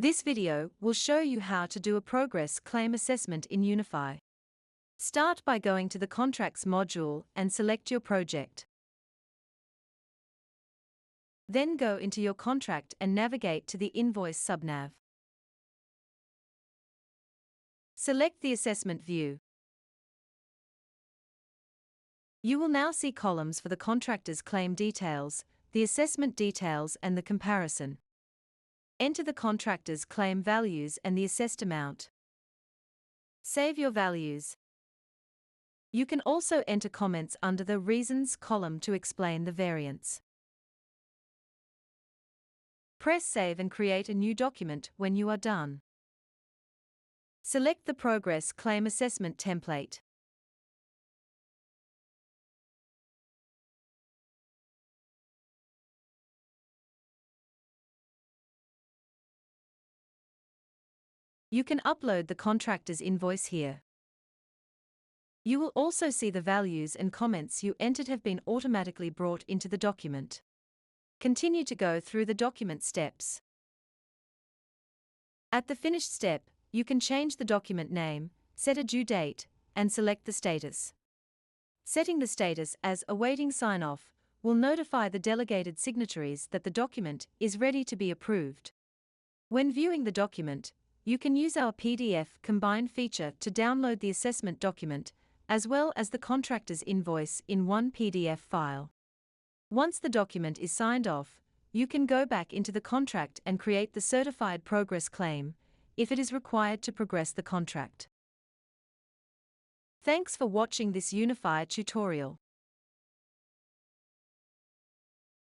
This video will show you how to do a progress claim assessment in UniPhi. Start by going to the Contracts module and select your project. Then go into your contract and navigate to the Invoice subnav. Select the Assessment view. You will now see columns for the contractor's claim details, the assessment details and the comparison. Enter the contractor's claim values and the assessed amount. Save your values. You can also enter comments under the Reasons column to explain the variance. Press Save and create a new document when you are done. Select the Progress Claim Assessment template. You can upload the contractor's invoice here. You will also see the values and comments you entered have been automatically brought into the document. Continue to go through the document steps. At the finished step, you can change the document name, set a due date, and select the status. Setting the status as awaiting sign-off will notify the delegated signatories that the document is ready to be approved. When viewing the document, you can use our PDF Combine feature to download the assessment document, as well as the contractor's invoice in one PDF file. Once the document is signed off, you can go back into the contract and create the certified progress claim, if it is required to progress the contract. Thanks for watching this UniPhi tutorial.